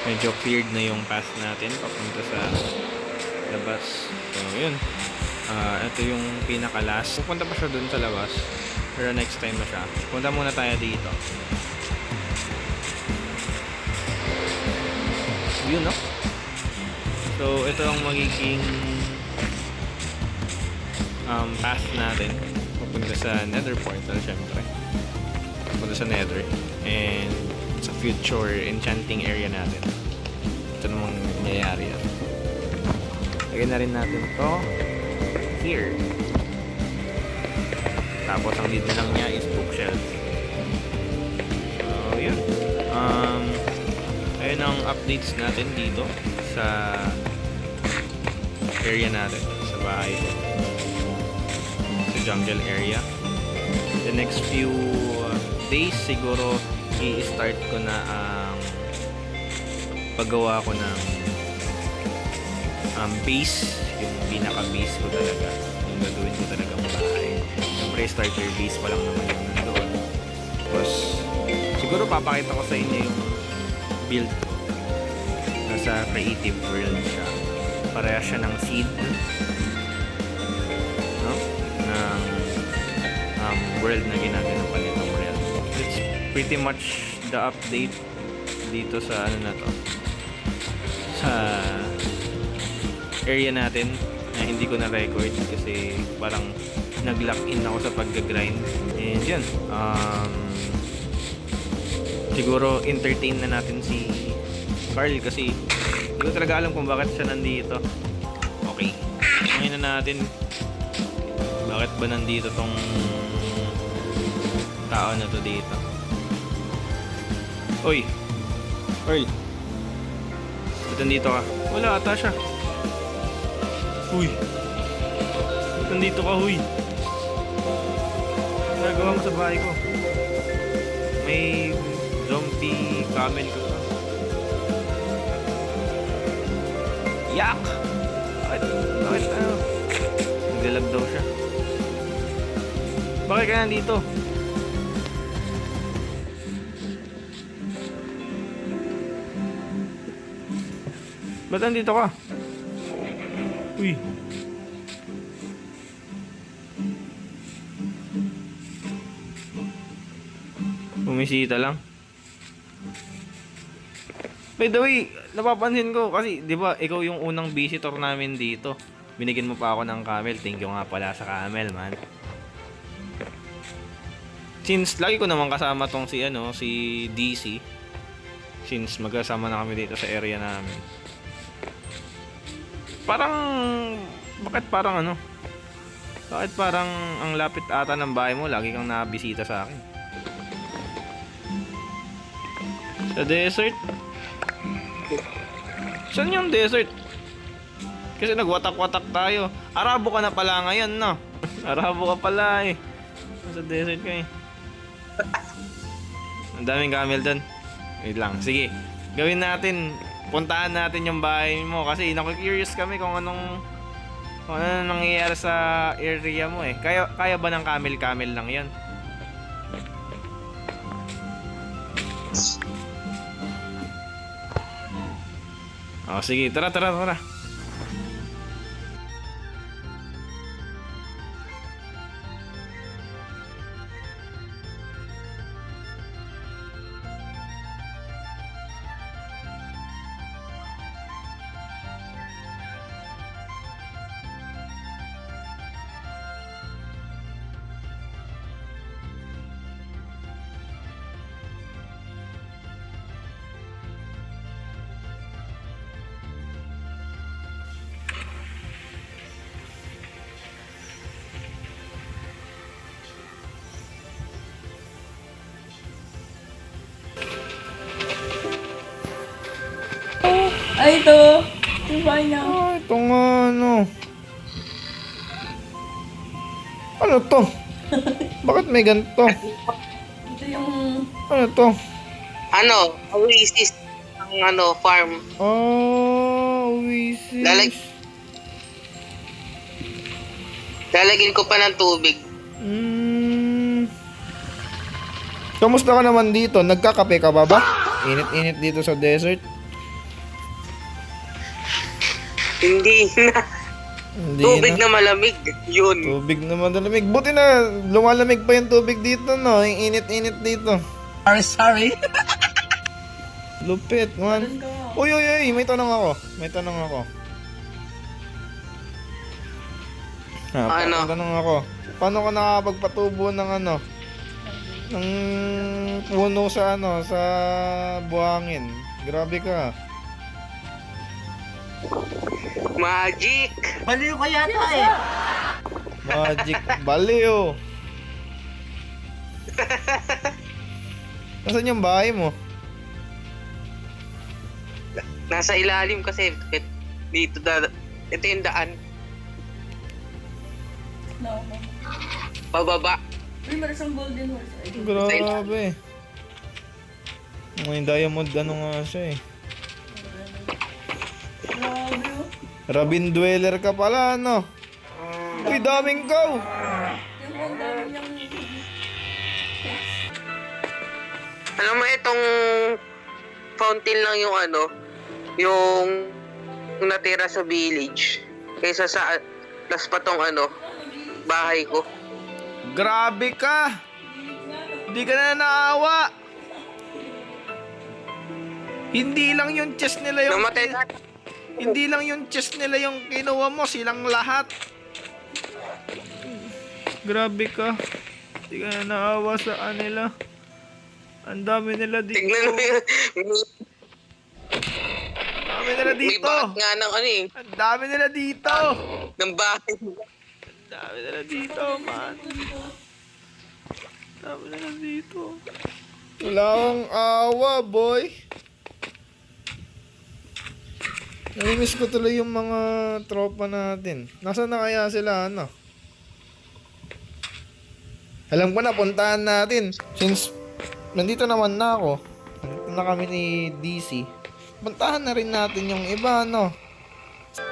medyo cleared na yung path natin papunta sa labas. So, yun. Ito yung pinaka-last. Pupunta pa siya dun sa labas. Pero next time na siya. Punta muna tayo dito. Yun, no? So, ito ang magiging path natin. Papunta sa Nether Portal, syempre. Papunta sa Nether. And sa future enchanting area natin. Ito namang nangyayari yan. Lagyan na rin natin to here. Tapos ang lead na lang niya is bookshelf. So yun. Ayun ang updates natin dito sa area natin, sa bahay ko, sa jungle area. The next few days siguro i-start ko na ang paggawa ko ng base, yung pinaka-base ko talaga, yung gagawin ko talagang bahay. Siyempre starter base pa lang naman yung nandoon. Tapos siguro papakita ko sa inyo yung build ko. Nasa creative world siya. Pareha siya ng seed, no? Ng world na ginaganapan nitong realm. It's pretty much the update dito sa ano na to, sa area natin na hindi ko na record kasi parang nag-lock in ako sa pag-grind. And yun, siguro entertain na natin si Carl kasi hindi ko talaga alam kung bakit siya nandito. Okay, ngayon na natin bakit ba nandito tong tao na to dito. Oy Carl, ba't nandito ka? Wala ata siya. Uy, ba't nandito ka, huy? Ano nagawa mo sa bahay ko? May zombie camel ko. Yak! Bakit ano? Naglalag daw siya. Bakit ka nandito? Ba't nandito ka? Uy. Bumisita lang. By the way, napapansin ko kasi 'di ba ikaw yung unang visitor namin dito. Binigyan mo pa ako ng camel. Thank you nga pala sa camel, man. Since lagi ko naman kasama tong si DC. Since magkasama na kami dito sa area namin. Bakit parang ang lapit ata ng bahay mo, lagi kang nabisita sa akin. Sa desert? Saan yung desert? Kasi nagwatak-watak tayo. Arabo ka na pala ngayon, no? Arabo ka pala eh. Sa desert ka eh. Ang daming camel doon. Wait lang, sige. Gawin natin. Puntahan natin yung bahay mo kasi naku-curious kami kung ano nangyayari sa area mo eh. Kaya ba ng camel lang 'yan? Oh, sige, tara. Ay, ito. Yung bahay niya. Ito nga ano to? Bakit may ganito? Ito yung... Ano to? Oasis ng farm. Oasis. Lalagyan ko pa ng tubig. Kamusta ka naman dito? Nagkakape ka ba? Init-init dito sa desert. Hindi na. Hindi Tubig na. na malamig. Yun. Tubig na madalamig. Buti na, lumalamig pa yung tubig dito, no? Yung init-init dito. Sorry. Lupit, man. Doon ka nga. Uy, uy, uy, may tanong ako. May tanong ako. Ano? May tanong ako. Paano ka nakapagpatubo ng ano? Ng puno sa ano, sa buhangin. Grabe ka. Magic. Baliw ka yata eh. Magic. Baliw. Nasaan yung bahay mo? Nasa ilalim kasi. Dito ito yung daan. No. Pababa. Uy, meron siyang golden horse. Ay, Grabe. May diamond ano nga siya eh. grabe oh. Rabin dweller ka pala, no? Uy, daming cow! Yung ang dami niyang... Alam mo itong fountain lang yung ano, yung natira sa village. Kaysa sa las pa tong ano, bahay ko. Grabe ka! Di ka na naawa! Hindi lang yung chest nila yung... Namatay na. Hindi lang yung chest nila yung kinuha mo, silang lahat. Grabe ka. Di ka na naawa sa kanila. Ang dami nila dito. Tignan mo yun. Ang dami nila May dito. bakat nga ng ano eh, Ang dami nila dito. ng bahay. Ang dami nila dito, man. Ang dami nila dito. Wala akong awa, boy. Namimiss ko tuloy yung mga tropa natin. Nasaan na kaya sila, ano? Alam ko na, puntahan natin. Since nandito naman na ako, nandito na kami ni DC, puntahan na rin natin yung iba, no?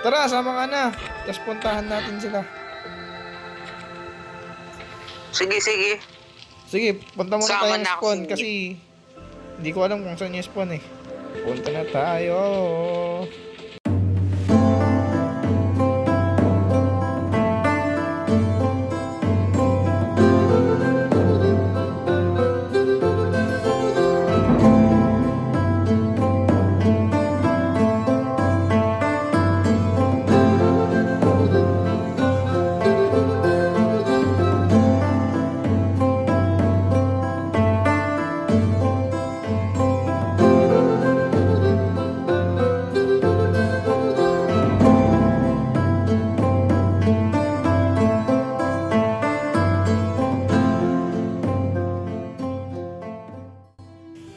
Tara, sama ka na. Tapos puntahan natin sila. Sige, sige. Sige, punta muna Sama tayong na ako spawn sa kasi hindi ko alam kung saan yung spawn eh. Punta na tayo.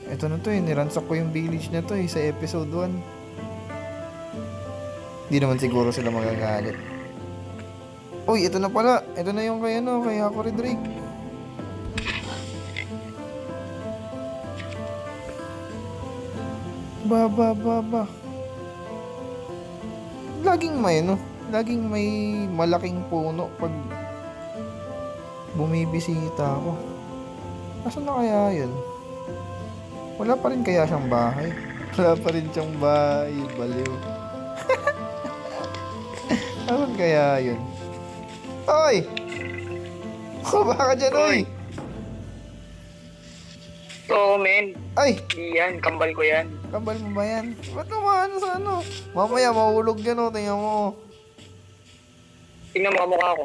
Ito na to eh, niransak ko yung village na to eh sa episode 1. Di naman siguro sila magagalit. Uy, ito na pala. Ito na yung kay ano, kay Hakory Drake. Ba. Laging may malaking puno pag bumibisita ako. Nasaan na kaya yun? Wala pa rin kaya siyang bahay? Wala pa rin siyang bahay, baliw. Nasaan kaya yun? Oy! Baba ka dyan, oy! Oo, men. Ay! Yan, kambal ko yan. Kambal mo ba yan? Ba't naman sa ano? Mamaya mahulog yan, oh. Tingnan mo. Tingnan mo kamukha ko.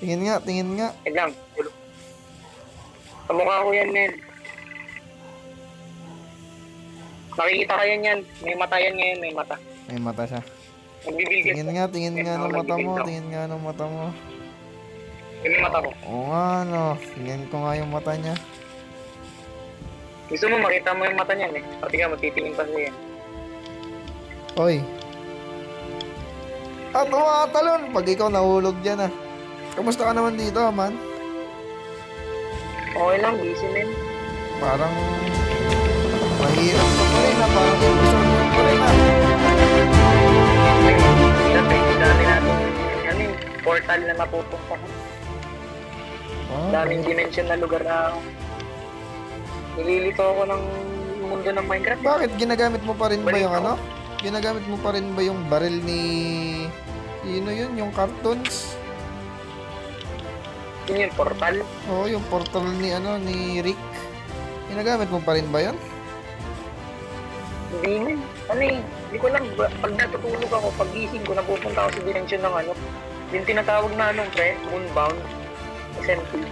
Tingin nga. Wait lang. Kamukha ko yan, men. Nakikita ka yan. May mata yan ngayon, may mata. May mata siya. Nagbibilgit. Tingin nga ng mata mo. Tingin nga ng mata mo. May mata ko. Oo nga, no. Tingin ko nga yung mata niya. Gusto mo makita mo yung mata niyan eh. Pati ka magtitingin pa siya. Oy. Tumatalon pag ikaw nahulog dyan, ah. Kamusta ka naman dito, man? Okay lang, busy men. Parang mahirap ka pa rin, ah. Parang episode mo pa rin, ah. Dami natin ano yung portal na mapupunta. Daming dimension na lugar na nililito ako ng mundo ng Minecraft. Bakit? Ginagamit mo pa rin ba yung ano? Ginagamit mo pa rin ba yung baril ni... Sino yun? Yung cartons? Yun yung portal. Oo, yung portal ni ni Rick. Ginagamit mo pa rin ba yun? Hindi na. Ano eh, hindi ko lang, pag natutulog ako, pag gising ko, napupunta ako sa dimensyon ng yung tinatawag na pre, moonbound, SMP.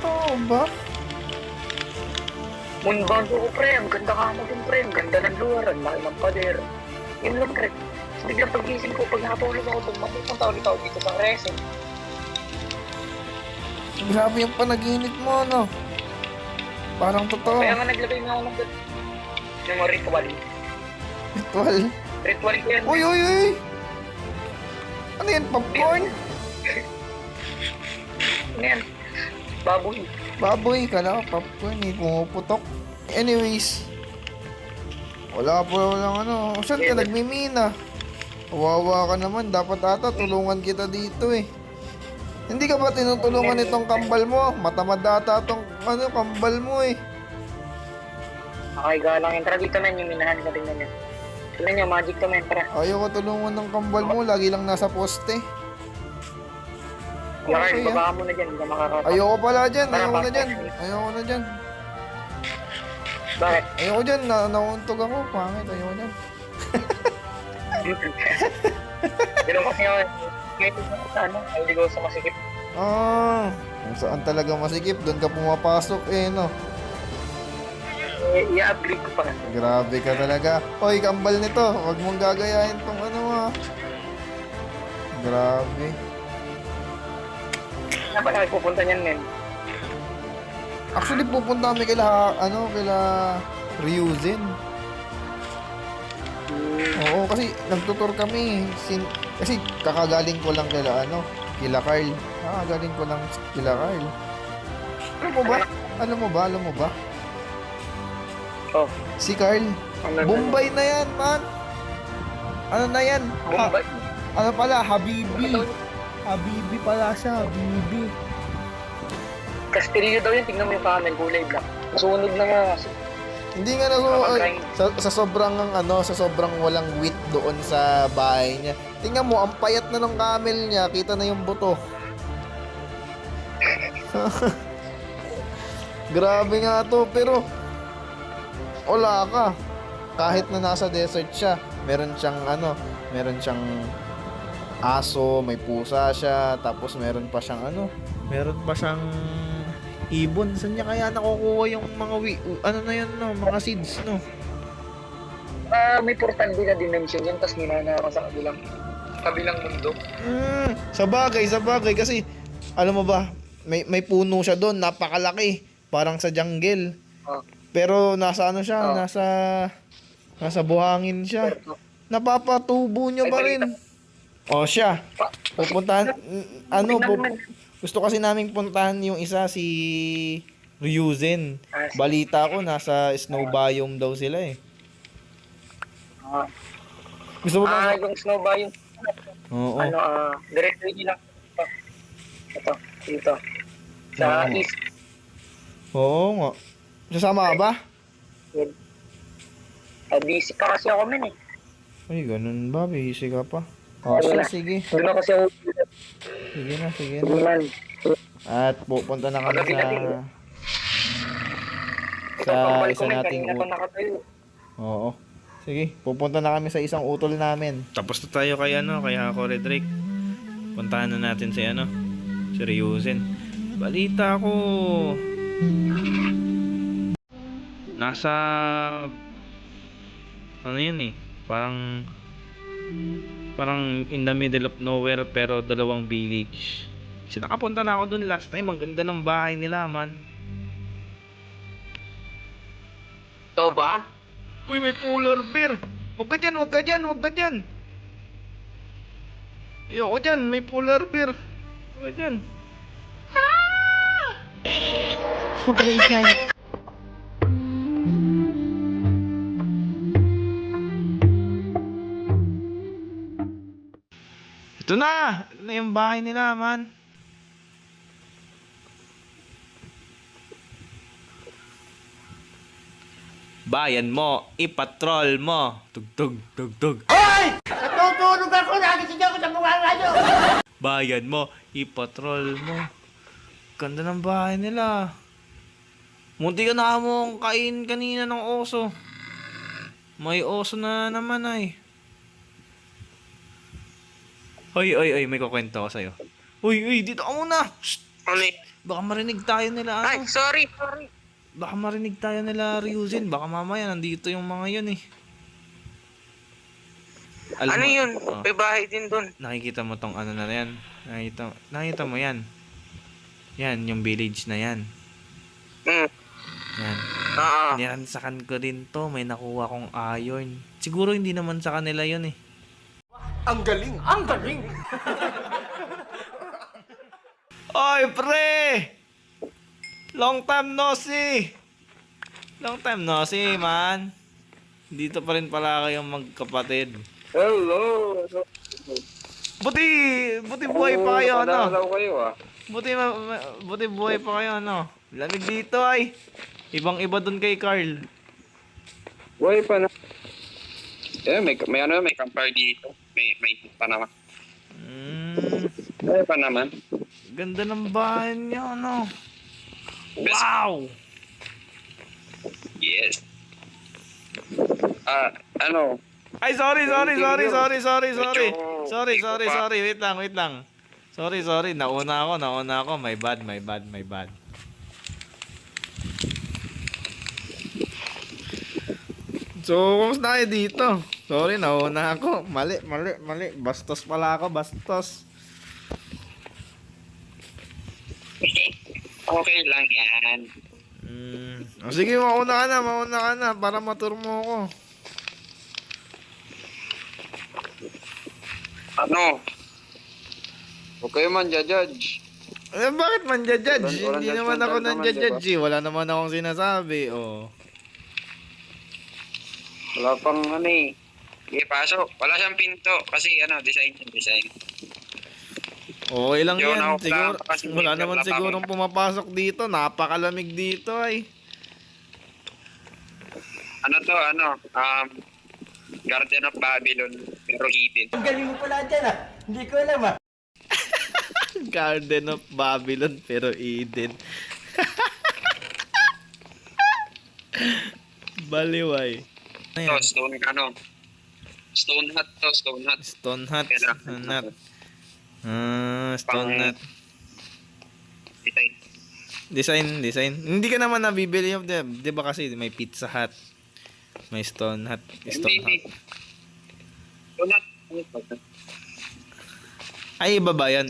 Oo ba? Moonbound ko pre, ang ganda ka mo dun pre, ang ganda ng lugar, ang laki ng pader. Yun lang pre. So, biglang pag gising ko, pag natulog ako dun, mapupunta ulit ako dito sa resin. Grabe yung panaginip mo, no? Parang totoo. Kaya nga naglagay nga ako ng yung mga ritual. Ritual. Ritual ko yan. Uy, uy, uy! Ano yan? Popcorn? Ano yan? Baboy. Baboy, kala ko popcorn eh. Pumuputok. Anyways. Wala lang Saan ka nagmimina? Kawawa ka naman. Dapat ata tulungan kita dito eh. Hindi ka ba tinutulungan itong kambal mo? Matamad ata itong kambal mo eh. Okay, galang yung tara dito men, yung minahan ko tingnan nyo. Tingnan nyo, magic to men, tara. Ayaw ko tulungan ng kambal mo. Lagi lang nasa poste. Yakar, Okay, baba mo na dyan, hindi ka makakata. Ayoko pala dyan. Tara, Ayoko na dyan. pasok. Ayoko na dyan. Bakit? Ayoko dyan. Nauuntog ako. Pangit. Ayoko dyan. Ganun kasi ako, ngayon ko sa hindi ko sa masikip. Kung saan talaga masikip, doon ka pumapasok eh, no? I-upgrade ko pa nga. Grabe ka talaga. Hoy, kambal nito. Huwag mong gagayahin tong Grabe. Saan ba tayo pupunta niyan men? Actually, pupunta kami kaila Ryuzen. Oo, kasi nagtutor kami. Kasi kakagaling ko lang kila Carl. Kakagaling ko lang kila Carl. Alam mo ba? Oh, Si Carl, Bombay na yan, man. Ano na yan? Bombay. Ano pala? Habibi. Habibi pala siya, Habibi. Castillo daw yun, tingnan mo yung camel, kulay black. Sunog na nga. Hindi nga sa sobrang walang wit doon sa bahay niya. Tingnan mo, ang payat na ng camel niya, kita na yung buto. Grabe nga to, pero wala ka. Kahit na nasa desert siya, meron siyang aso, may pusa siya, tapos meron pa siyang ibon. Saan niya kaya nakukuha yung mga mga seeds, no? May portal din na dimension yun, tapos ninana ako sa kabilang mundo. Sa bagay, kasi, alam mo ba, may puno siya doon, napakalaki, parang sa jungle. Oh. Pero nasa nasa buhangin siya. Napapatubo niya pa rin. Siya. Pupuntahan, gusto kasi naming puntahan yung isa, si Ryuzen. Balita ko, nasa snow biome daw sila eh. Gusto mo ba? Yung snow biome. Oo. Directly nila. Dito. Sa Oo. east. Oo nga. Sasama ka ba? Busy pa kasi ako men eh. Ay, ganun ba? Busy ka pa? Sige. Doon ako siya. Sige na. Man. At pupunta na kami sa isa nating utol. Oo. Sige, pupunta na kami sa isang utol namin. Tapos na tayo kay ako Redrick. Puntahan na natin si Ryuzen. Balita ko. Nasa yun eh. Parang in the middle of nowhere pero dalawang village. Kasi nakapunta na ako dun last time. Ang ganda ng bahay nila, man. Ito ba? Uy, may polar bear. Huwag ka dyan. Ayoko dyan, may polar bear. Huwag ka dyan. Huwag ka dyan. Ito na yung bahay nila, man. Bayan mo, ipatrol mo. Tugtog, tugtog. Natutulog ako, nagising ako sa mga radyo. Bayan mo, ipatrol mo. Ganda ng bahay nila. Munti ka na mong kain kanina ng oso. May oso na naman ay. Oy, may kukwento ako sa'yo. Uy, dito ka muna. Shh! Ano eh? Baka marinig tayo nila Ay, ano. sorry. Baka marinig tayo nila Ryujin. Baka mamaya nandito yung mga yun eh. Alam Ano mo- yun? Oh, May bahay din doon. nakikita mo tong ano na yan. Nakita mo yan. Yan, yung village na yan. Hmm. Yan. Oo. Niransakan ko din to. May nakuha kong iron. Siguro hindi naman sa kanila yun eh. Ang galing, ang galing. Oy, pre! Long time no see! Long time no see, man. Dito pa rin pala kayong magkapatid. Hello! Buti buhay pa kayo, ano? Padalaw kayo ah. Buti buhay pa kayo, ano? Lamig dito ay. Ibang-iba dun kay Carl. Buhay pa na. Eh, may campfire dito. May pa naman. Buhay pa naman. Ganda ng bahay niyo, ano? Wow! Yes. Ano? Ay, sorry. Wait lang. Sorry. Nauna ako. My bad. So, kumusta kayo dito? Sorry, nauna ako. Mali. Bastos pala ako, bastos. Okay lang yan. Sige, mauna ka na para maturo mo ako. Ano? Huwag kayo man judge. Eh, bakit man judge? Walang Hindi naman ako judgmental naman, nang-judge. Wala naman akong sinasabi. Oh. Wala pang ano eh. Sige, pasok. Wala siyang pinto. Kasi design. Okay lang Yun, yan. ako Siguro, lang, kasi wala may naman wala pa sigurong akong- pumapasok dito. Napakalamig dito ay. Ano to, Garden of Babylon. Pero hidden. Ang galing mo pala dyan ah. Hindi ko alam ah. Garden of Babylon pero Eden. Baliway. Ano To, yan? Stone hut to, stone hut. Stone Hut. Kailangan. Stone Hut. Stone Pang- Hut. Design. Design. Hindi ka naman nabibili yung, di ba kasi may Pizza Hut. May Stone Hut. Stone Hut. Stone hut. Ay, iba ba yan?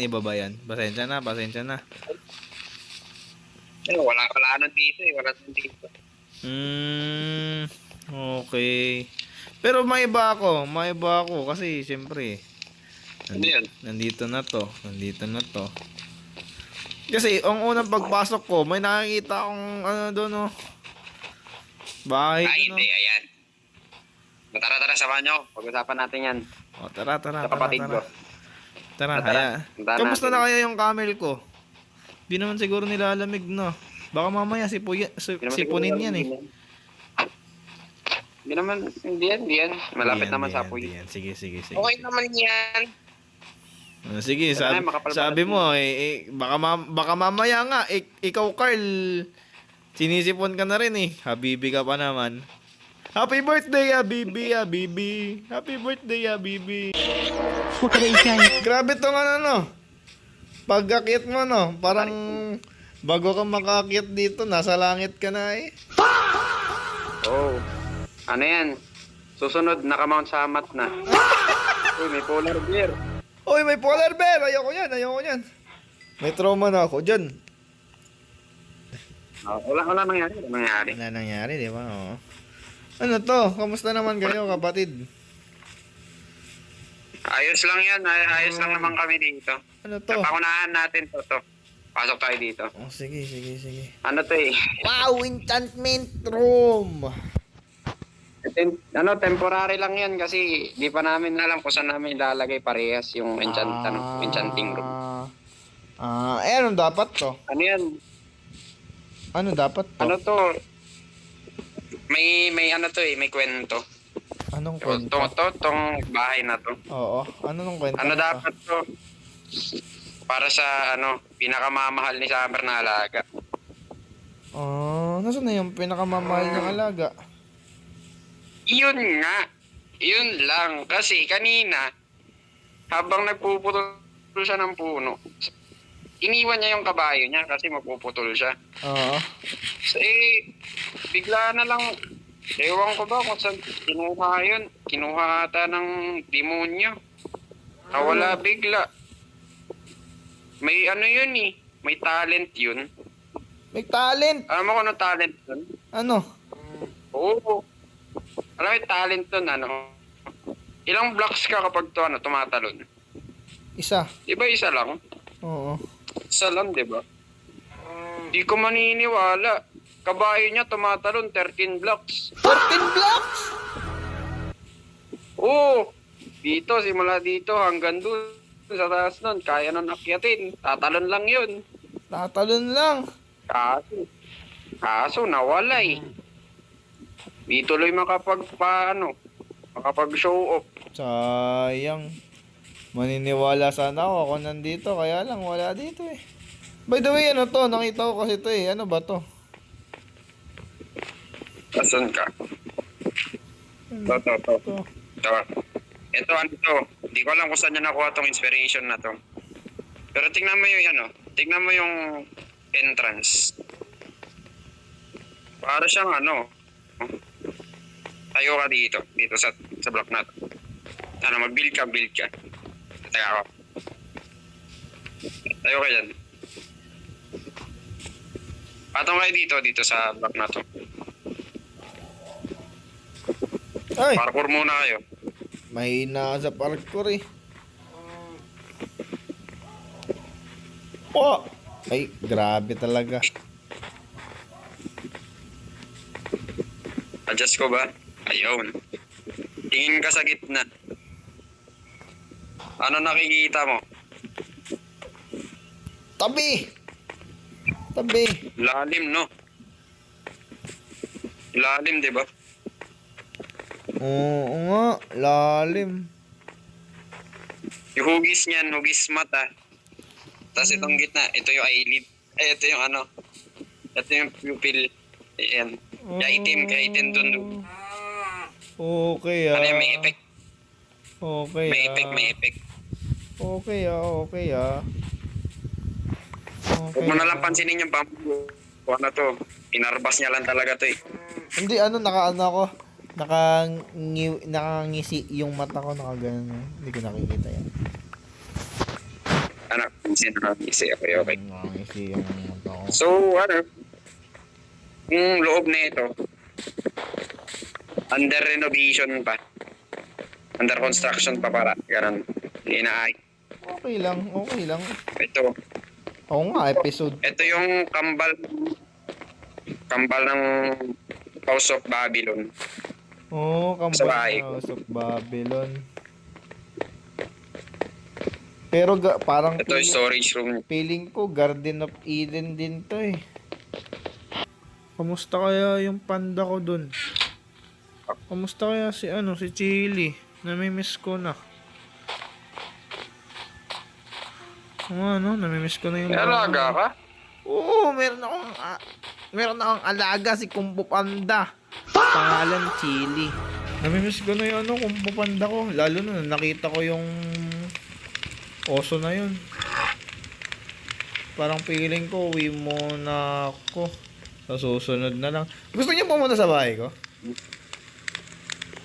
Pasensya na. Wala nang dito eh. Wala nang dito. Okay. Pero may iba ako kasi siyempre Ano yun? nandito na to. Kasi ang unang pagpasok ko, may nakikita akong doon oh. Bahay Ay, doon. hindi. Ayan. Tara, samahan nyo. Pag-usapan natin yan. Oh, tara. Sa kapatid ko. Tara, Tara. kaya. Puntahan Kamusta natin. na kaya yung camel ko? Di naman siguro nilalamig, no? Baka mamaya sipunin yan eh. Hindi yan. Malapit naman sa apoy. Yan. Sige. Okay naman yan. Sige, Ay, makapal sabi pala. mo, baka mamaya nga, ikaw Carl, sinisipon ka na rin eh. Habibi ka pa naman. Happy birthday, Habibi. Happy birthday, Habibi. Huwag ka maingay. Grabe tong no. Pag-akyat mo, no, parang bago ka makaakyat dito, nasa langit ka na eh. Oh. Ano yan? Susunod, naka-mount sa mat na. Uy, may polar bear. Oy, may polar bear! Ayoko yan. May trauma na ako dyan. Wala nangyari. Wala nangyari, di ba? Oo. Ano to? Kamusta naman kayo, kapatid? Ayos lang yan. Ayos lang naman kami dito. Ano to? Pakunahan natin to. Pasok tayo dito. Oh, sige. Ano to eh? Wow, enchantment room! Temporary lang yan kasi di pa namin alam kung saan namin ilalagay parehas yung enchanting room. Anong dapat to? Ano yan? Ano dapat to? Ano to? May ano to may kwento. Anong kwento? Tong bahay na to. Oo. Ano nung kwento? Ano dapat to? Para sa pinakamamahal ni Summer na alaga. Nasaan na yung pinakamamahal ng alaga? Yun nga. Yun lang. Kasi kanina, habang nagpuputol siya ng puno, iniwan niya yung kabayo niya kasi magpuputol siya. Oo. So, bigla na lang, ewan ko ba kung saan kinuha yun. Kinuha ata ng demonyo. Nawala bigla. May yun may talent yun. May talent! Alam mo kung ano talent yun? Ano? Oo. Alam mo yung talent dun, ilang blocks ka kapag tumatalon? Isa. Diba isa lang? Oo. Isa lang, diba? Di ko maniniwala. Kabayo niya tumatalon 13 blocks. 13 blocks! Oo. Dito, simula dito hanggang dun. Sa taas nun, kaya nun akyatin. Tatalon lang yun. Tatalon lang. Kaso nawalay. Di tuloy makapag-show off. Sayang. Maniniwala sana ako nandito, kaya lang wala dito eh. By the way, ano to? Nakita ko kasi to eh. Ano ba to? Asan ka? To. Ito. Hindi ko alam kung saan niya nakuha tong inspiration na to. Pero tingnan mo yung tingnan mo yung entrance. Para siyang tayo ka dito sa block na to. Mag-build ka. Teka ako. Tayo ka dyan. Patong kayo dito sa block na to. Ay! Parkour muna kayo. Mahina sa parkour eh. Oh! Ay, grabe talaga. Adjust ko ba? Ayun. Tingin ka sa gitna. Ano nakikita mo? Tabi! Lalim, no? Lalim, di ba? Oo nga, lalim. Yung hugis niyan, hugis mata. Tapos itong gitna, ito yung eyelid. Ay, ito yung ito yung pupil. Ayan. Kaya itim dun. Okay ah. Ano yung may effect? Okay May ah. effect. Okay ah. Huwag mo nalang pansinin yung bamboo. Ano to? Inarbas niya lang talaga to eh. Hindi, nakaano ako. Nakangisi yung mata ko, nakaganon. Hindi ko nakikita yan. Pansin na kasi okay. Nakangisi yung mata ko. So, yung loob na ito, under renovation pa. Under construction pa para. Ganun. Inaay. Okay lang. Ito. Oo nga, episode. Ito yung kambal ng House of Babylon. Oo, Sa bahay. House of Babylon. Pero parang Ito yung storage room. feeling ko Garden of Eden din to eh. Kamusta kaya yung panda ko dun? Kamusta kaya si Chili? Namimiss ko na. Namimiss ko na yung May alaga ka? Oo, meron akong alaga si Kumpo Panda. Pangalan Chili. Namimiss ko na yung Kumpo Panda ko. Lalo na nakita ko yung oso na yun. Parang feeling ko uwi muna ako. Sa susunod na lang. Gusto niyo pumunta sa bahay ko?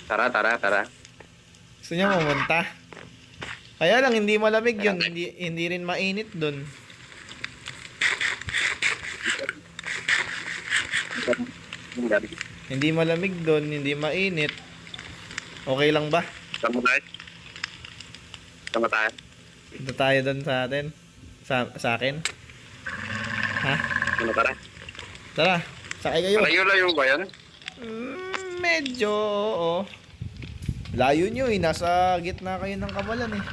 Tara. Gusto niyo pumunta? Kaya lang hindi malamig yun, hindi rin mainit doon. Hindi malamig doon, hindi mainit. Okay lang ba? Sama tayo. Dito tayo doon sa atin. Sa akin. Ha? Ano, tara? Tara, sakay kayo. Layo ba yan? Medyo, oo. Layo nyo eh, nasa gitna kayo ng kabalan eh.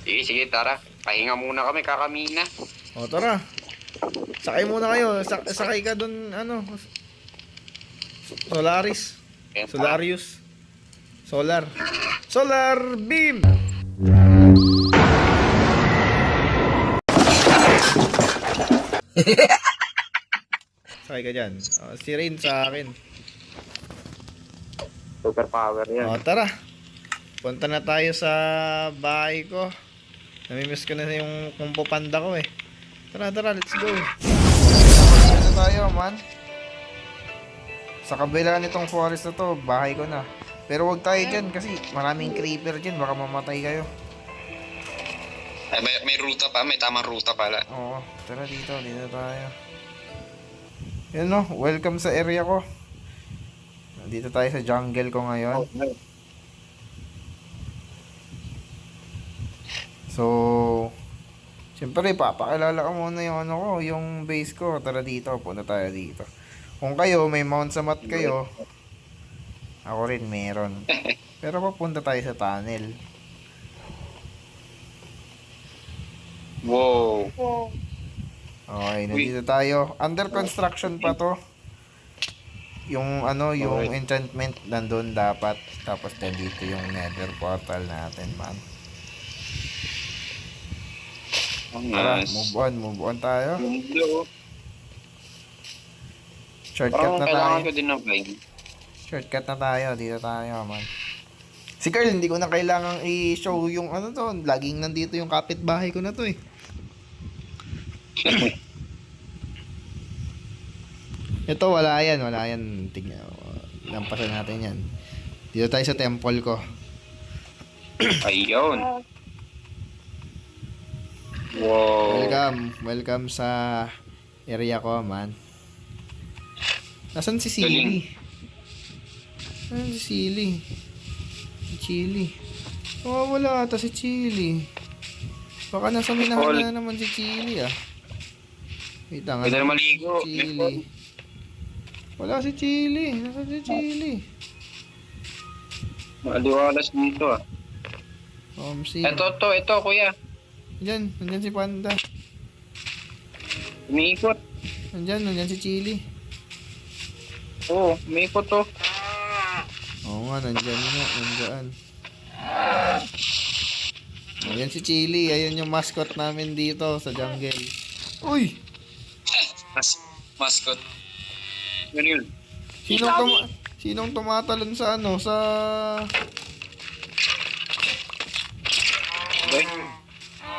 Sige, tara. Pahinga muna kami, kakamina. O tara. Sakay muna kayo. Sakay ka dun, ano. Solaris. Solarius. Solar beam! Sakay ka dyan. Si Rain sa akin. Super power yan. Tara. Punta na tayo sa bahay ko. Namimiss ko na yung Kung Fu Panda ko eh. Tara, let's go. Punta na tayo, man. Sa kabila nitong forest na to, bahay ko na. Pero wag tayo dyan kasi maraming creeper dyan. Baka mamatay kayo. Ay, may ruta pa, may tamang ruta pala. Oo, tara dito tayo. Yan no, welcome sa area ko. Dito tayo sa jungle ko ngayon. So, siyempre, papakilala ko muna yung ano ko, yung base ko. Tara dito, punta tayo dito. Kung kayo, may mount sa mat kayo, ako rin meron. Pero papunta tayo sa tunnel. Wow. Okay, nandito tayo. Under construction pa to. Yung ano, yung enchantment nandun dapat. Tapos dito yung nether portal natin, man. Tara, Nice. move on tayo. Yung blue. Shortcut Parang na kailangan tayo. ko din ng vine. Shortcut na tayo. Dito tayo, man. Si Carl, hindi ko na kailangang i-show yung ano to. Laging nandito yung kapitbahay ko na to eh. Ito, wala yan. Tignan. Lampasan natin yan. Dito tayo sa temple ko. Ayun. Wow. Welcome sa area ko, man. Nasaan si Silly? Nasaan si Silly? Si Chili. Wala ata si Chili. Baka nasa minahan na naman si Chili, ah. Wait lang. Pwede na maligo. Chili. Wala si Chili. Nasaan si Chili? Maliwalas dito ah. Si... Ito kuya. Nandyan si Panda. Umiikot. Nandyan si Chili. Oo, umiikot to. Oo nga, nandyan. Ayan si Chili, ayun yung mascot namin dito sa jungle. Uy! Mascot. Yun. Sinong tumatalon sa ano, sa... Okay.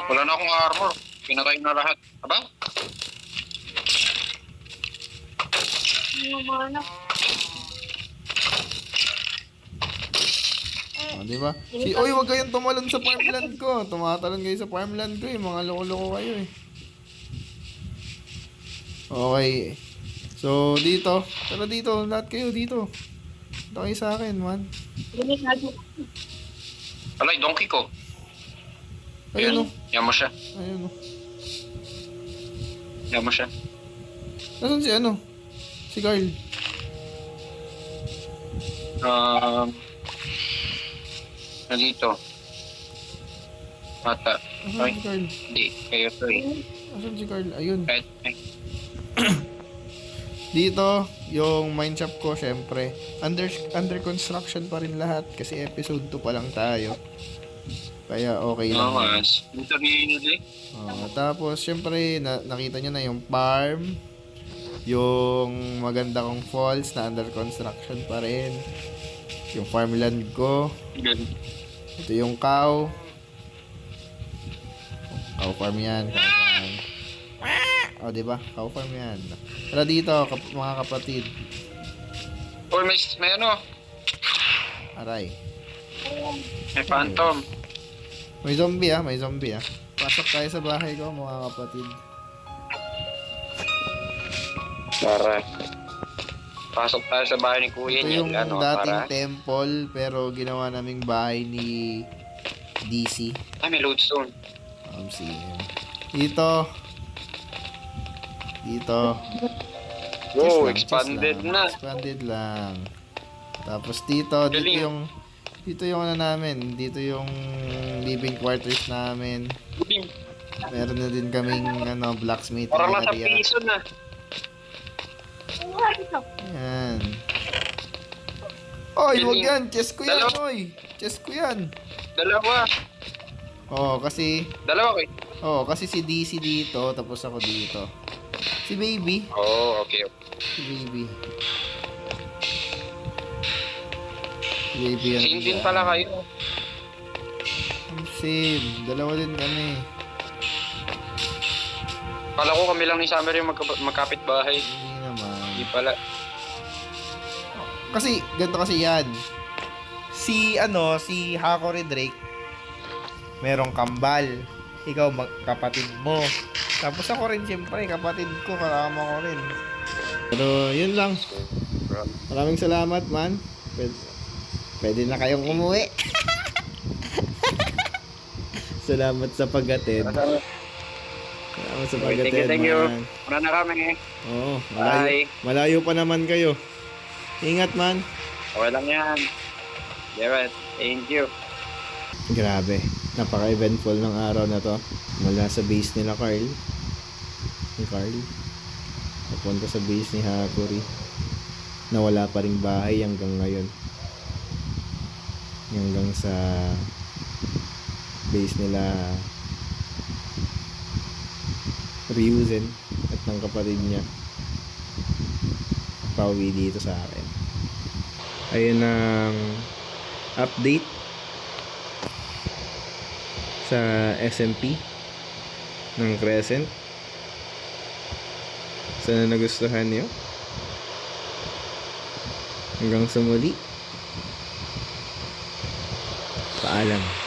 Wala na akong armor. Pinatay na lahat. Aba? Di ba? Uy, wag kayong tumalon sa farmland ko. Tumatalon kayo sa farmland ko eh. Mga loko-loko kayo eh. Okay. So, dito. Tara dito. Lahat kayo dito. Ito kayo sa akin, man. Alay, donkey ko. Ayun o. Yan mo siya. Ayun o. Yan mo siya. Nasaan si ano? Si Carl. Nandito. Mata. Nasaan Ay, si Carl? hindi. Kayo to eh. Nasaan si Carl? Ayun. Kahit, Dito, yung mine shop ko, syempre, under construction pa rin lahat kasi episode 2 pa lang tayo. Kaya okay lang. mas. Dito rin Tapos, syempre, nakita nyo na yung farm, yung maganda kong falls na under construction pa rin, yung farmland ko, Good. ito yung cow. Cow farm yan, cow farm. O, diba? Cow farm yan. Tara dito, mga kapatid. Oh, may ano? Aray. May phantom. May zombie ah. Pasok tayo sa bahay ko, mga kapatid. Para. Pasok tayo sa bahay ni Kuya Ito niya. yung Ano, dating para? temple, pero ginawa naming bahay ni DC. Ay, may lodestone. See. Dito. Wow, Cheers lang, expanded cheers lang. na. Expanded lang. Tapos dito Galing. dito yung ano namin, dito yung living quarters namin. Meron na din kaming blacksmith Parang na nasa natira. piso na. Yan. Oy, wag yan. Chess ko yan, Dalawa. oy. Chess ko yan. Dalawa. Kasi Dalawa kasi si DC dito, tapos ako dito. Si Baby. Oh, okay. Si Baby. Si Baby yan. Same din pala kayo. Same. Dalawa din kami. Kala ko kami lang ni Summer yung magkapit bahay. Hindi naman. Hindi pala. Kasi, ganito kasi yan. Si Hakori Drake, merong kambal. Ikaw, kapatid mo. Tapos ako rin, siyempre, kapatid ko, kasama ko rin. Pero, yun lang. Maraming salamat, man. Pwede na kayong umuwi. Salamat sa pag-attend. Salamat sa pag-attend, Thank you. man. Muna na kami. Oo, Bye. malayo pa naman kayo. Ingat, man. Okay lang yan. Yeah, thank you. Grabe, napaka-eventful ng araw na to. Mula sa base nila Carl, ni Carl, papunta sa base ni Hakuri, na wala pa ring bahay hanggang ngayon. Hanggang sa base nila Ryuzen at ng kapatid niya. Pauwi dito sa akin. Ayun ang update sa SMP ng Crescent. Sana nagustuhan niyo. Hanggang sa muli. Paalam.